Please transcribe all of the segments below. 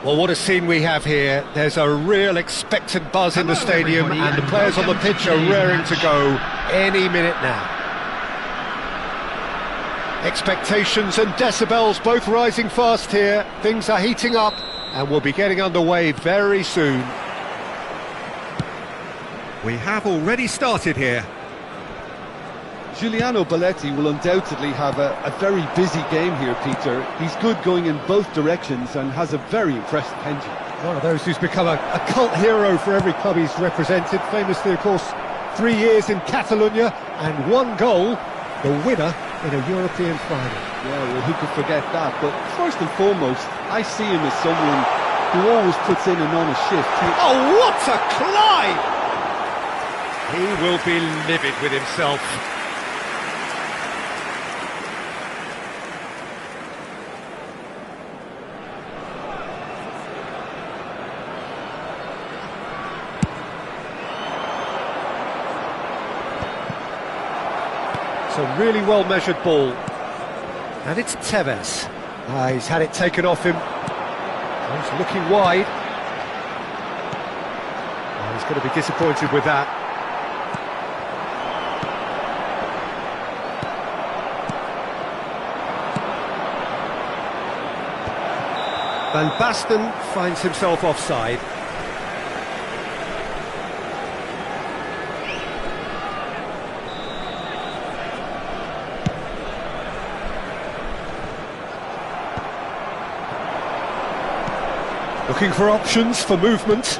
Well, what a scene we have here. There's a real expectant buzz in the stadium, and the players on the pitch are raring to go any minute now. Expectations and decibels both rising fast here. Things are heating up, and we'll be getting underway very soon. We have already started here. Giuliano Belletti will undoubtedly have a very busy game here, Peter. He's good going in both directions and has a very impressive engine. One of those who's become a cult hero for every club he's represented. Famously, of course, 3 years in Catalonia and 1 goal, the winner in a European final. Yeah, well, who could forget that? But first and foremost, I see him as someone who always puts in an honest shift. Oh, what a climb! He will be livid with himself. It's a really well-measured ball. And it's Tevez. He's had it taken off him. He's looking wide. Oh, he's going to be disappointed with that. Van Basten finds himself offside. Looking for options for movement.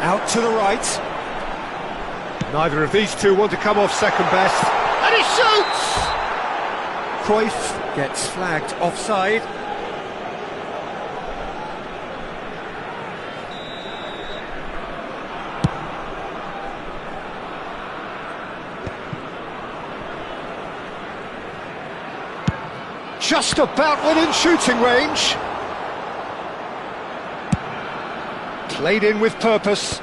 Out to the right. Neither of these two want to come off second best. And he shoots! Cruyff gets flagged offside. Just about within shooting range. Played in with purpose.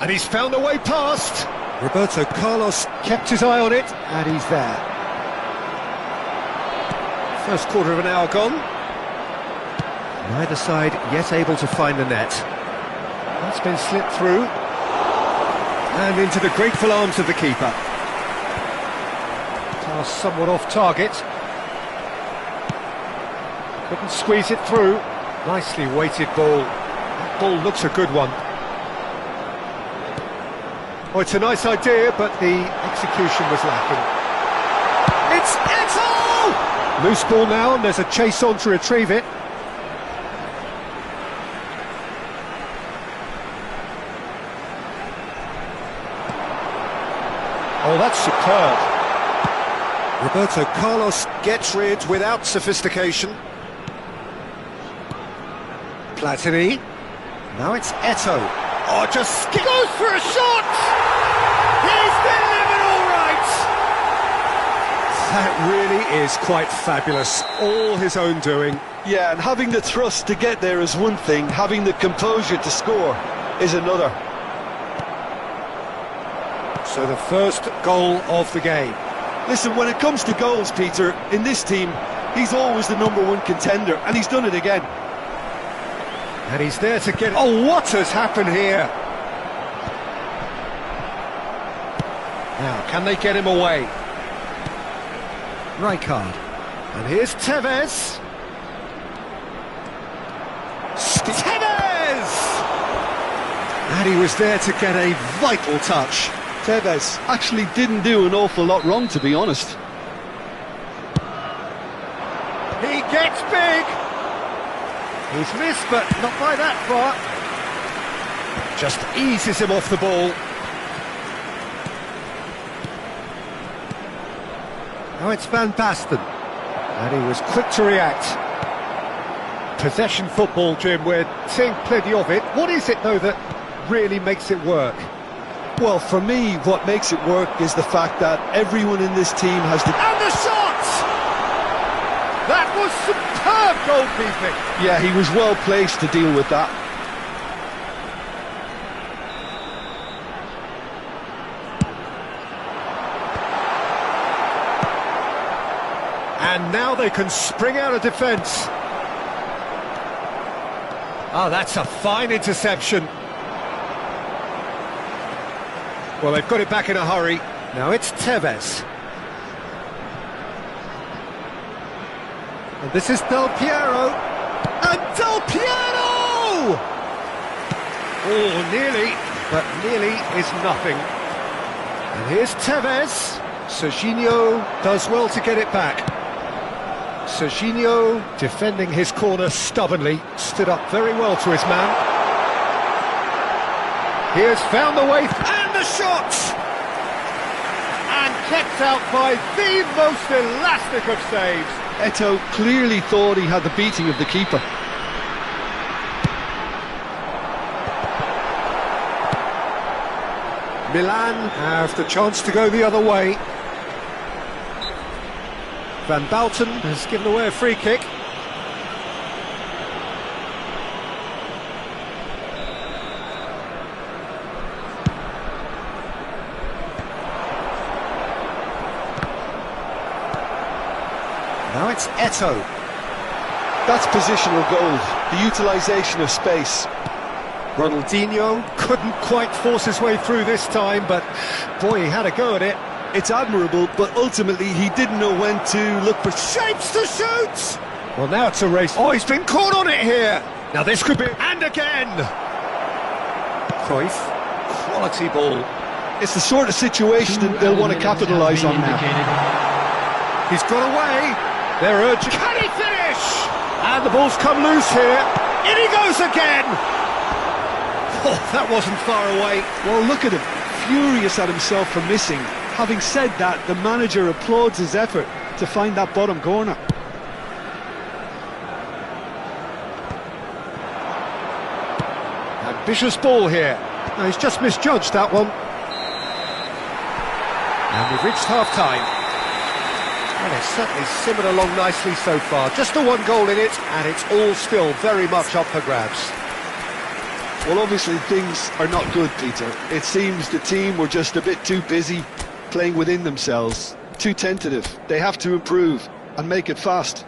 And he's found a way past. Roberto Carlos kept his eye on it, and he's there. First quarter of an hour gone. Neither side yet able to find the net. That's been slipped through. And into the grateful arms of the keeper. Somewhat off target. Couldn't squeeze it through. Nicely weighted ball. That ball looks a good one. Oh, it's a nice idea, but the execution was lacking. It's Eto'o! Loose ball now, and there's a chase on to retrieve it. Oh, that's superb. Roberto Carlos gets rid without sophistication. Platini. Now it's Eto'o. Oh, just goes for a shot! He's delivered all right! That really is quite fabulous. All his own doing. Yeah, and having the thrust to get there is one thing. Having the composure to score is another. So the first goal of the game. Listen, when it comes to goals, Peter, in this team, he's always the #1 contender, and he's done it again. And he's there to get... Oh, what has happened here? Now, can they get him away? Rijkaard. And here's Tevez. Tevez! And he was there to get a vital touch. Tevez actually didn't do an awful lot wrong, to be honest. He gets big! He's missed, but not by that far. Just eases him off the ball. Now it's Van Basten. And he was quick to react. Possession football, Jim, we're seeing plenty of it. What is it, though, that really makes it work? Well, for me, what makes it work is the fact that everyone in this team has the... And the shot! That was superb goalkeeping! Yeah, he was well placed to deal with that. And now they can spring out of defence. Oh, that's a fine interception. Well, they've got it back in a hurry. Now it's Tevez. And this is Del Piero. And Del Piero! Oh, nearly, but nearly is nothing. And here's Tevez. Serginho does well to get it back. Serginho, defending his corner stubbornly, stood up very well to his man. He has found the way, and the shot! And kept out by the most elastic of saves. Eto'o clearly thought he had the beating of the keeper. Milan have the chance to go the other way. Van Bouten has given away a free kick. Now it's Eto'o. That's positional goals, the utilisation of space. Ronaldinho couldn't quite force his way through this time, but boy, he had a go at it. It's admirable, but ultimately he didn't know when to look for Shapes to shoot! Well, now it's a race. Oh, he's been caught on it here! Now this could be... And again! Cruyff, quality ball. It's the sort of situation that they'll want to capitalise on now. He's got away. They're urging. Can he finish? And the ball's come loose here. In he goes again! Oh, that wasn't far away. Well, look at him, furious at himself for missing. Having said that, the manager applauds his effort to find that bottom corner. Ambitious ball here. No, he's just misjudged that one. And we've reached half-time. Well, it's certainly simmered along nicely so far. Just the one goal in it, and it's all still very much up for grabs. Well, obviously things are not good, Peter. It seems the team were just a bit too busy playing within themselves, too tentative. They have to improve and make it fast.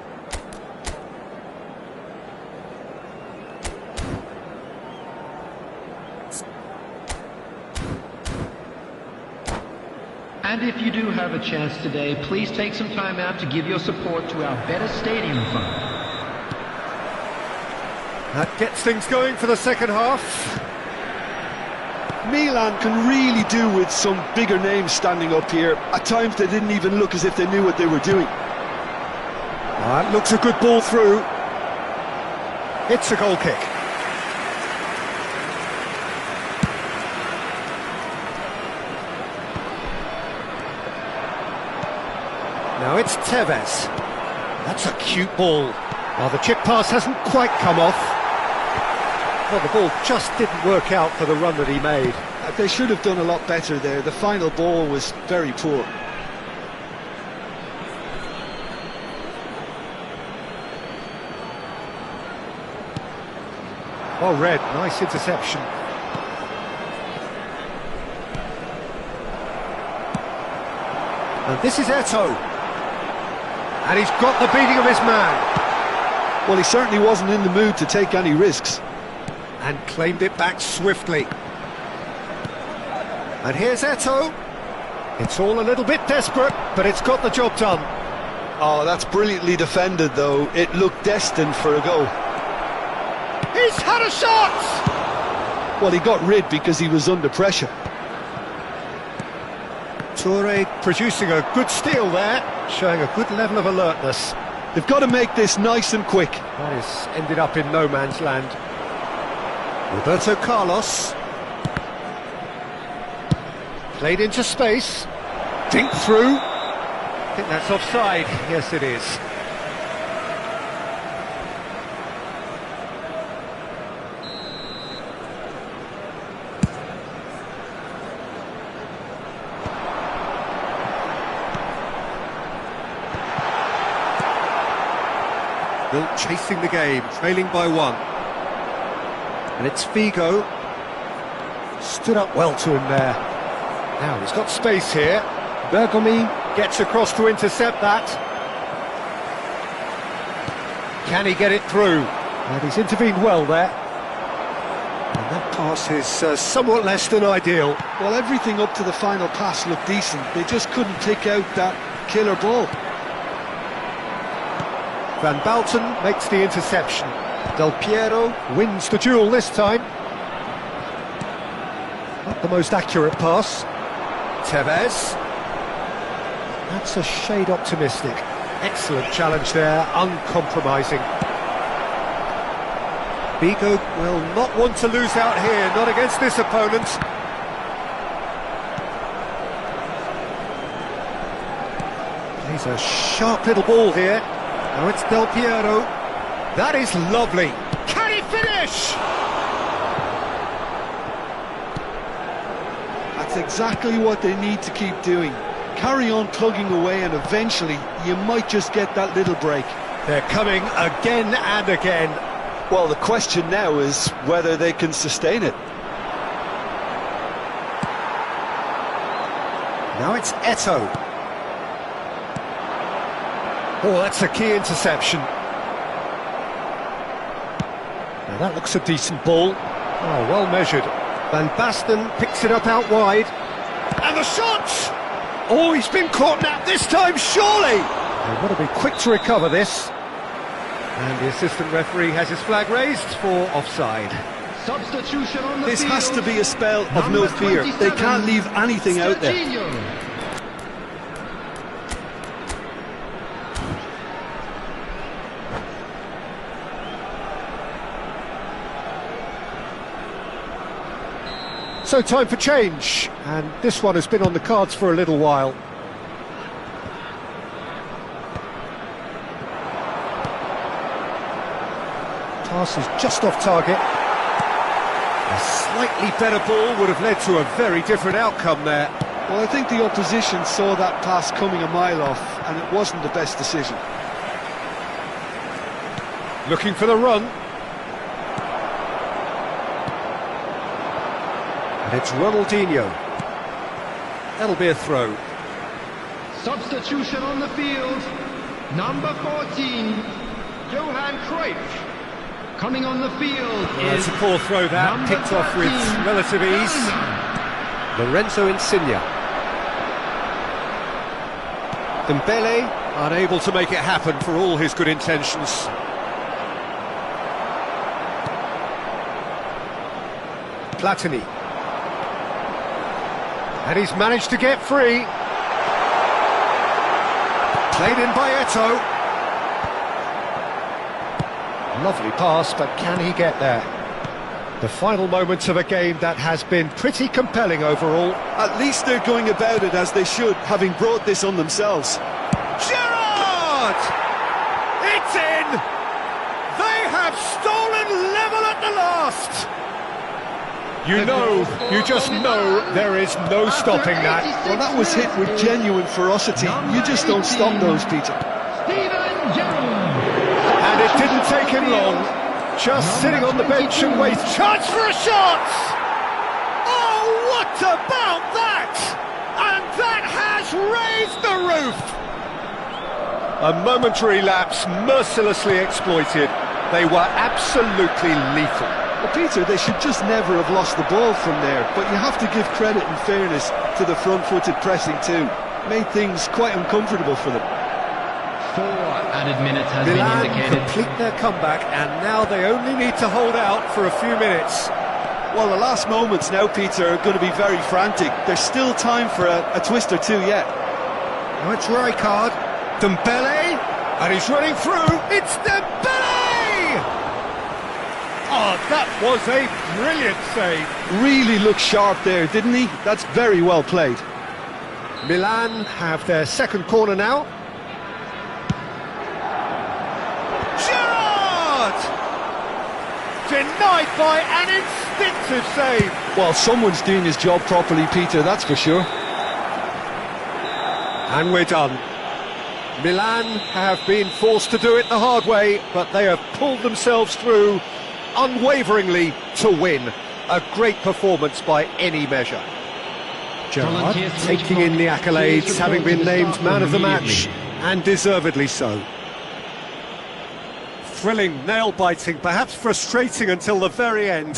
And if you do have a chance today, please take some time out to give your support to our Better Stadium Fund. That gets things going for the second half. Milan can really do with some bigger names standing up here. At times they didn't even look as if they knew what they were doing. That looks a good ball through. It's a goal kick. Now it's Tevez. That's a cute ball. Well, the chip pass hasn't quite come off. Well, the ball just didn't work out for the run that he made. They should have done a lot better there. The final ball was very poor. Oh, Red, nice interception. And this is Eto'o. And he's got the beating of his man. Well, he certainly wasn't in the mood to take any risks. And claimed it back swiftly. And here's Eto'o. It's all a little bit desperate, but it's got the job done. Oh, that's brilliantly defended, though. It looked destined for a goal. He's had a shot! Well, he got rid because he was under pressure. Toure producing a good steal there, showing a good level of alertness. They've got to make this nice and quick. That has ended up in no man's land. Roberto Carlos. Played into space. Dink through. I think that's offside. Yes, it is. Still chasing the game, trailing by one. And it's Figo. Stood up well to him there. Now he's got space here. Bergomi gets across to intercept that. Can he get it through? And he's intervened well there. And that pass is somewhat less than ideal. Well, everything up to the final pass looked decent. They just couldn't pick out that killer ball. Van Balten makes the interception. Del Piero wins the duel this time. Not the most accurate pass. Tevez. That's a shade optimistic. Excellent challenge there, uncompromising. Vigo will not want to lose out here, not against this opponent. Plays a sharp little ball here. Now it's Del Piero. That is lovely. Can he finish? That's exactly what they need to keep doing. Carry on plugging away and eventually you might just get that little break. They're coming again and again. Well, the question now is whether they can sustain it. Now it's Eto'o. Oh, that's a key interception. Now that looks a decent ball. Oh, well measured. Van Basten picks it up out wide. And the shot! Oh, he's been caught now, this time surely! They want to be quick to recover this. And the assistant referee has his flag raised for offside. Substitution on the This field. has to be a spell of no fear. They can't leave anything out there. So time for change, and this one has been on the cards for a little while. Pass is just off target. A slightly better ball would have led to a very different outcome there. Well, I think the opposition saw that pass coming a mile off and it wasn't the best decision. Looking for the run. And it's Ronaldinho. That'll be a throw. Substitution on the field. Number 14, Johan Cruyff. Coming on the field It's is a poor throw that, number picked off with 13, relative ease. Lorenzo Insigne. Dembele unable to make it happen for all his good intentions. Platini. And he's managed to get free. Played in by Eto'o. Lovely pass, but can he get there? The final moments of a game that has been pretty compelling overall. At least they're going about it as they should, having brought this on themselves. Gerrard! It's in! They have stolen level at the last! You just know there is no stopping that. Well, that was hit with genuine ferocity. You just don't stop those, Peter. And it didn't take him long. Just sitting on the bench and wait. Chance for a shot! Oh, what about that? And that has raised the roof! A momentary lapse mercilessly exploited. They were absolutely lethal. Well, Peter, they should just never have lost the ball from there, but you have to give credit and fairness to the front-footed pressing too. Made things quite uncomfortable for them. 4 added minutes has Milan been indicated. complete their comeback, and now they only need to hold out for a few minutes. Well, the last moments now, Peter, are going to be very frantic. There's still time for a twist or two yet. Now it's Rijkaard, Dembele, and he's running through. It's Dembele! Oh, that was a brilliant save. Really looked sharp there, didn't he? That's very well played. Milan have their second corner now. Gerrard! Denied by an instinctive save. Well, someone's doing his job properly, Peter, that's for sure. And we're done. Milan have been forced to do it the hard way, but they have pulled themselves through unwaveringly to win. A great performance by any measure. Gerrard taking in the accolades, having been named man of the match, and deservedly so. Thrilling, nail-biting, perhaps frustrating until the very end.